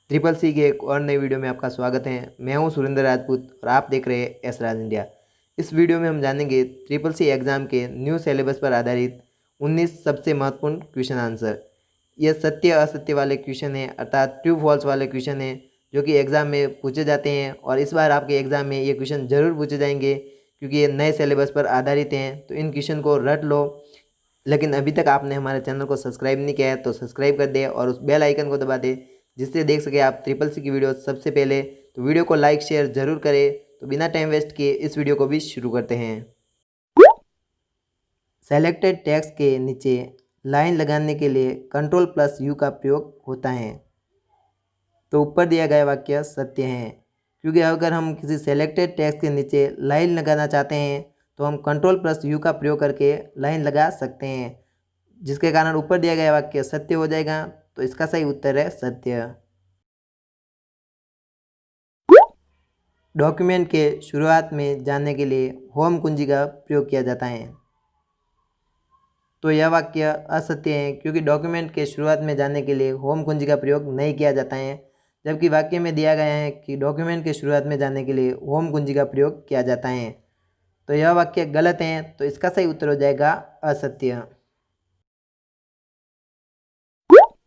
Triple C के एक और नई वीडियो में आपका स्वागत है। मैं हूं सुरेंद्र राजपूत और आप देख रहे हैं एस राज इंडिया। इस वीडियो में हम जानेंगे ट्रिपल सी एग्ज़ाम के न्यू सिलेबस पर आधारित 19 सबसे महत्वपूर्ण क्वेश्चन आंसर। ये सत्य असत्य वाले क्वेश्चन हैं, अर्थात ट्रू फॉल्स वाले क्वेश्चन हैं जो कि एग्ज़ाम में पूछे जाते हैं और इस बार आपके एग्ज़ाम में ये क्वेश्चन ज़रूर पूछे जाएंगे क्योंकि ये नए सिलेबस पर आधारित हैं। तो इन क्वेश्चन को रट लो। लेकिन अभी तक आपने हमारे चैनल को सब्सक्राइब नहीं किया है तो सब्सक्राइब कर दे और उस बेल आइकन को दबा दे जिससे देख सके आप ट्रिपल सी की वीडियो सबसे पहले। तो वीडियो को लाइक शेयर ज़रूर करें। तो बिना टाइम वेस्ट किए इस वीडियो को भी शुरू करते हैं। सेलेक्टेड टेक्स्ट के नीचे लाइन लगाने के लिए Ctrl+U का प्रयोग होता है। तो ऊपर दिया गया वाक्य सत्य है क्योंकि अगर हम किसी सेलेक्टेड टेक्स्ट के नीचे लाइन लगाना चाहते हैं तो हम Ctrl+U का प्रयोग करके लाइन लगा सकते हैं, जिसके कारण ऊपर दिया गया वाक्य सत्य हो जाएगा। तो इसका सही उत्तर है सत्य। डॉक्यूमेंट के शुरुआत में जाने के लिए होम कुंजी का प्रयोग किया जाता है। तो यह वाक्य असत्य है क्योंकि डॉक्यूमेंट के शुरुआत में जाने के लिए होम कुंजी का प्रयोग नहीं किया जाता है, जबकि वाक्य में दिया गया है कि डॉक्यूमेंट के शुरुआत में जाने के लिए होम कुंजी का प्रयोग किया जाता है। तो यह वाक्य गलत है। तो इसका सही उत्तर हो जाएगा असत्य।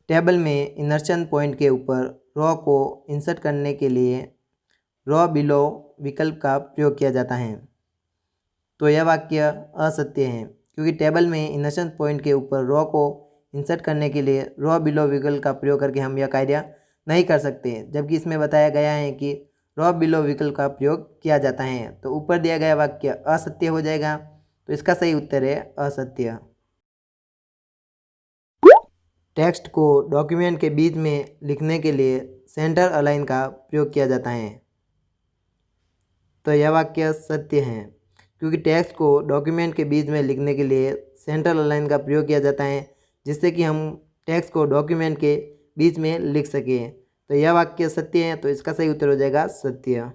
टेबल में इनर्शन पॉइंट के ऊपर रो को इंसर्ट करने के लिए रो बिलो विकल्प का प्रयोग किया जाता है। तो यह वाक्य असत्य है क्योंकि टेबल में इनर्शन पॉइंट के ऊपर रो को इंसर्ट करने के लिए रो बिलो विकल्प का प्रयोग करके हम यह कार्य नहीं कर सकते, जबकि इसमें बताया गया है कि रो बिलो विकल्प का प्रयोग किया जाता है। तो ऊपर दिया गया वाक्य असत्य हो जाएगा। तो इसका सही उत्तर है असत्य। टेक्स्ट को डॉक्यूमेंट के बीच में लिखने के लिए सेंटर अलाइन का प्रयोग किया जाता है। तो यह वाक्य सत्य है क्योंकि टेक्स्ट को डॉक्यूमेंट के बीच में लिखने के लिए सेंटर अलाइन का प्रयोग किया जाता है, जिससे कि हम टेक्स्ट को डॉक्यूमेंट के बीच में लिख सकें। तो यह वाक्य सत्य है। तो इसका सही उत्तर हो जाएगा सत्य।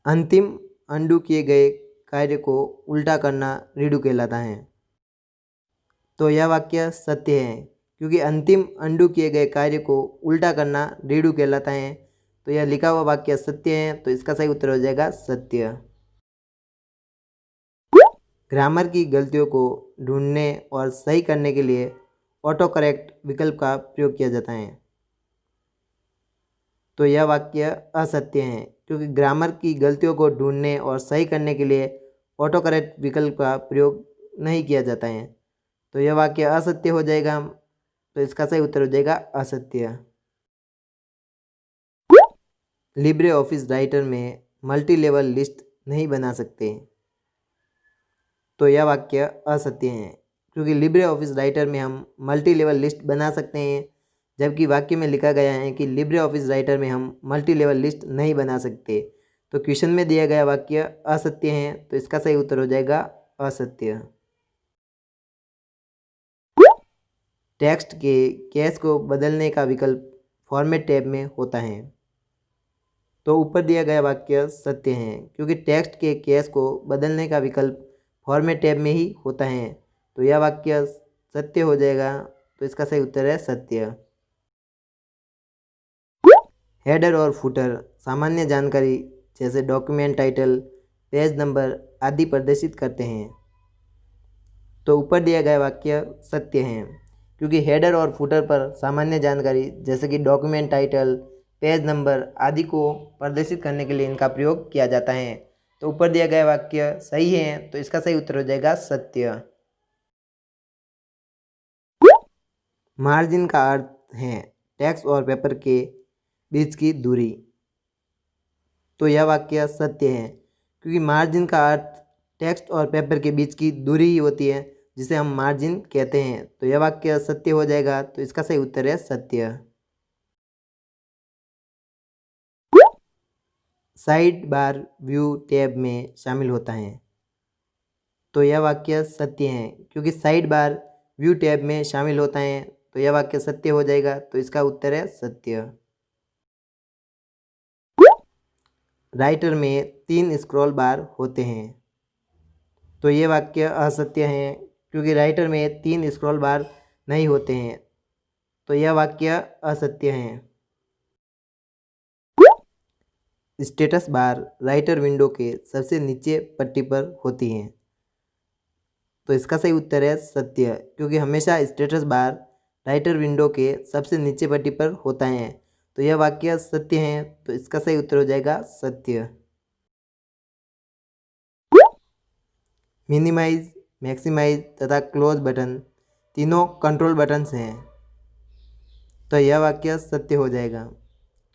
अंतिम अंडू किए गए कार्य को उल्टा करना रीडू कहलाता है। तो यह वाक्य सत्य है क्योंकि अंतिम अंडू किए गए कार्य को उल्टा करना रीडू कहलाता है। तो यह लिखा हुआ वाक्य सत्य है। तो इसका सही उत्तर हो जाएगा सत्य। ग्रामर की गलतियों को ढूंढने और सही करने के लिए ऑटो करेक्ट विकल्प का प्रयोग किया जाता है। तो यह वाक्य असत्य है क्योंकि ग्रामर की गलतियों को ढूंढने और सही करने के लिए ऑटो करेक्ट विकल्प का प्रयोग नहीं किया जाता है। तो यह वाक्य असत्य हो जाएगा। तो इसका सही उत्तर हो जाएगा असत्य। लिब्रे ऑफिस राइटर में मल्टी लेवल लिस्ट नहीं बना सकते। तो यह वाक्य असत्य है क्योंकि लिब्रे ऑफिस राइटर में हम मल्टी लेवल लिस्ट बना सकते हैं, जबकि वाक्य में लिखा गया है कि लिब्रे ऑफिस राइटर में हम मल्टी लेवल लिस्ट नहीं बना सकते। तो क्वेश्चन में दिया गया वाक्य असत्य है। तो इसका सही उत्तर हो जाएगा असत्य। टेक्स्ट के केस को बदलने का विकल्प फॉर्मेट टैब में होता है। तो ऊपर दिया गया वाक्य सत्य है क्योंकि टेक्स्ट के केस को बदलने का विकल्प फॉर्मेट टैब में ही होता है। तो यह वाक्य सत्य हो जाएगा। तो इसका सही उत्तर है सत्य। हेडर और फुटर सामान्य जानकारी जैसे डॉक्यूमेंट टाइटल, पेज नंबर आदि प्रदर्शित करते हैं। तो ऊपर दिया गया वाक्य सत्य है क्योंकि हेडर और फुटर पर सामान्य जानकारी जैसे कि डॉक्यूमेंट टाइटल, पेज नंबर आदि को प्रदर्शित करने के लिए इनका प्रयोग किया जाता है। तो ऊपर दिया गया वाक्य सही है। तो इसका सही उत्तर हो जाएगा सत्य। मार्जिन का अर्थ है टेक्स्ट और पेपर के बीच की दूरी। तो यह वाक्य सत्य है क्योंकि मार्जिन का अर्थ टेक्स्ट और पेपर के बीच की दूरी ही होती है, जिसे हम मार्जिन कहते हैं। तो यह वाक्य सत्य हो जाएगा। तो इसका सही उत्तर है सत्य। साइड बार व्यू टैब में शामिल होता है। तो यह वाक्य सत्य है क्योंकि साइड बार व्यू टैब में शामिल होता है। तो यह वाक्य सत्य हो जाएगा। तो इसका उत्तर है सत्य। राइटर में 3 स्क्रॉल बार होते हैं। तो ये वाक्य असत्य है क्योंकि राइटर में 3 स्क्रॉल बार नहीं होते हैं। तो यह वाक्य असत्य है। स्टेटस बार राइटर विंडो के सबसे नीचे पट्टी पर होती हैं। तो इसका सही उत्तर है सत्य, क्योंकि हमेशा स्टेटस बार राइटर विंडो के सबसे नीचे पट्टी पर होता है। तो यह वाक्य सत्य है, तो इसका सही उत्तर हो जाएगा सत्य। मिनिमाइज, मैक्सिमाइज तथा क्लोज बटन तीनों कंट्रोल बटन्स हैं। तो यह वाक्य सत्य हो जाएगा,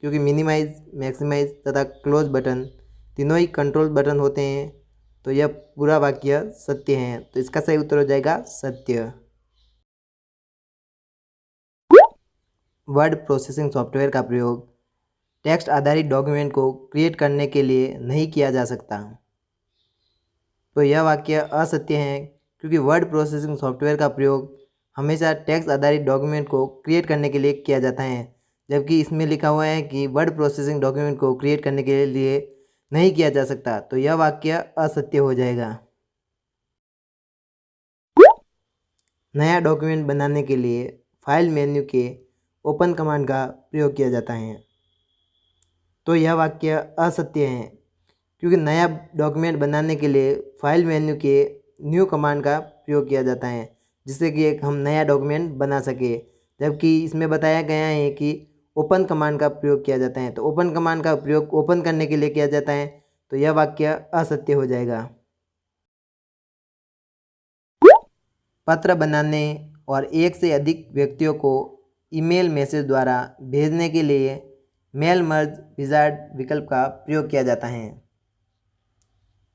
क्योंकि मिनिमाइज, मैक्सिमाइज तथा क्लोज बटन तीनों ही कंट्रोल बटन होते हैं। तो यह पूरा वाक्य सत्य है, तो इसका सही उत्तर हो जाएगा सत्य। वर्ड प्रोसेसिंग सॉफ्टवेयर का प्रयोग टेक्स्ट आधारित डॉक्यूमेंट को क्रिएट करने के लिए नहीं किया जा सकता। तो यह वाक्य असत्य है, क्योंकि वर्ड प्रोसेसिंग सॉफ्टवेयर का प्रयोग हमेशा टेक्स्ट आधारित डॉक्यूमेंट को क्रिएट करने के लिए किया जाता है, जबकि इसमें लिखा हुआ है कि वर्ड प्रोसेसिंग डॉक्यूमेंट को क्रिएट करने के लिए नहीं किया जा सकता। तो यह वाक्य असत्य हो जाएगा। नया डॉक्यूमेंट बनाने के लिए फाइल मेन्यू के ओपन कमांड का प्रयोग किया जाता है। तो यह वाक्य असत्य है, क्योंकि नया डॉक्यूमेंट बनाने के लिए फाइल मेन्यू के न्यू कमांड का प्रयोग किया जाता है, जिससे कि एक हम नया डॉक्यूमेंट बना सके, जबकि इसमें बताया गया है कि ओपन कमांड का प्रयोग किया जाता है। तो ओपन कमांड का प्रयोग ओपन करने के लिए किया जाता है, तो यह वाक्य असत्य हो जाएगा। पत्र बनाने और एक से अधिक व्यक्तियों को ईमेल मैसेज द्वारा भेजने के लिए मेल मर्ज विजार्ड विकल्प का प्रयोग किया जाता है।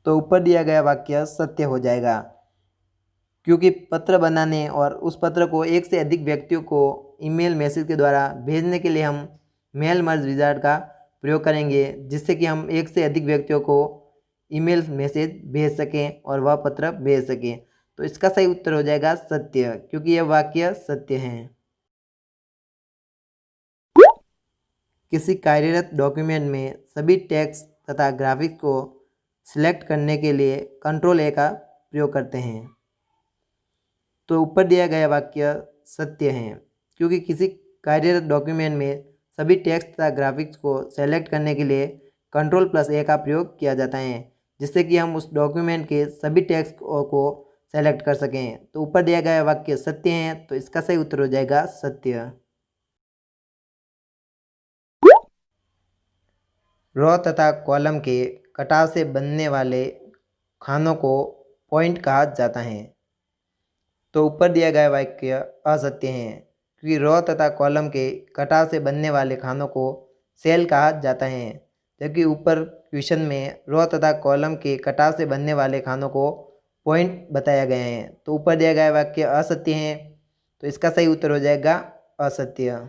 तो ऊपर दिया गया वाक्य सत्य हो जाएगा, क्योंकि पत्र बनाने और उस पत्र को एक से अधिक व्यक्तियों को ईमेल मैसेज के द्वारा भेजने के लिए हम मेल मर्ज विजार्ड का प्रयोग करेंगे, जिससे कि हम एक से अधिक व्यक्तियों को ईमेल मैसेज भेज सकें और वह पत्र भेज सकें। तो इसका सही उत्तर हो जाएगा सत्य, क्योंकि यह वाक्य सत्य है। किसी कार्यरत डॉक्यूमेंट में सभी टेक्स्ट तथा ग्राफिक्स को सिलेक्ट करने के लिए कंट्रोल ए का प्रयोग करते हैं। तो ऊपर दिया गया वाक्य सत्य है, क्योंकि किसी कार्यरत डॉक्यूमेंट में सभी टेक्स्ट तथा ग्राफिक्स को सेलेक्ट करने के लिए कंट्रोल+A का प्रयोग किया जाता है, जिससे कि हम उस डॉक्यूमेंट के सभी टेक्स्ट को सेलेक्ट कर सकें। तो ऊपर दिया गया वाक्य सत्य है, तो इसका सही उत्तर हो जाएगा सत्य। रो तथा कॉलम के कटाव से बनने वाले खानों को पॉइंट कहा जाता है। तो ऊपर दिया गया वाक्य असत्य है, क्योंकि रो तथा कॉलम के कटाव से बनने वाले खानों को सेल कहा जाता है, जबकि ऊपर क्वेश्चन में रो तथा कॉलम के कटाव से बनने वाले खानों को पॉइंट बताया गया है। तो ऊपर दिया गया वाक्य असत्य है, तो इसका सही उत्तर हो जाएगा असत्य।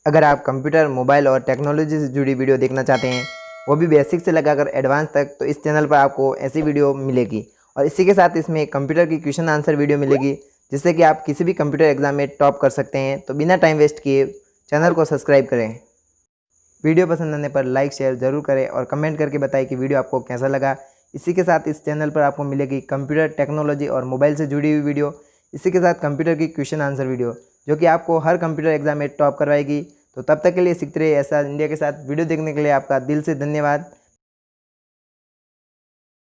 अगर आप कंप्यूटर, मोबाइल और टेक्नोलॉजी से जुड़ी वीडियो देखना चाहते हैं, वो भी बेसिक से लगाकर एडवांस तक, तो इस चैनल पर आपको ऐसी वीडियो मिलेगी। और इसी के साथ इसमें कंप्यूटर की क्वेश्चन आंसर वीडियो मिलेगी, जिससे कि आप किसी भी कंप्यूटर एग्जाम में टॉप कर सकते हैं। तो बिना टाइम वेस्ट किए चैनल को सब्सक्राइब करें। वीडियो पसंद आने पर लाइक शेयर ज़रूर करें और कमेंट करके बताएं कि वीडियो आपको कैसा लगा। इसी के साथ इस चैनल पर आपको मिलेगी कंप्यूटर, टेक्नोलॉजी और मोबाइल से जुड़ी हुई वीडियो। इसी के साथ कंप्यूटर की क्वेश्चन आंसर वीडियो, जो कि आपको हर कंप्यूटर एग्जाम में टॉप करवाएगी। तो तब तक के लिए सीखते रहिए एसआर इंडिया के साथ। वीडियो देखने के लिए आपका दिल से धन्यवाद।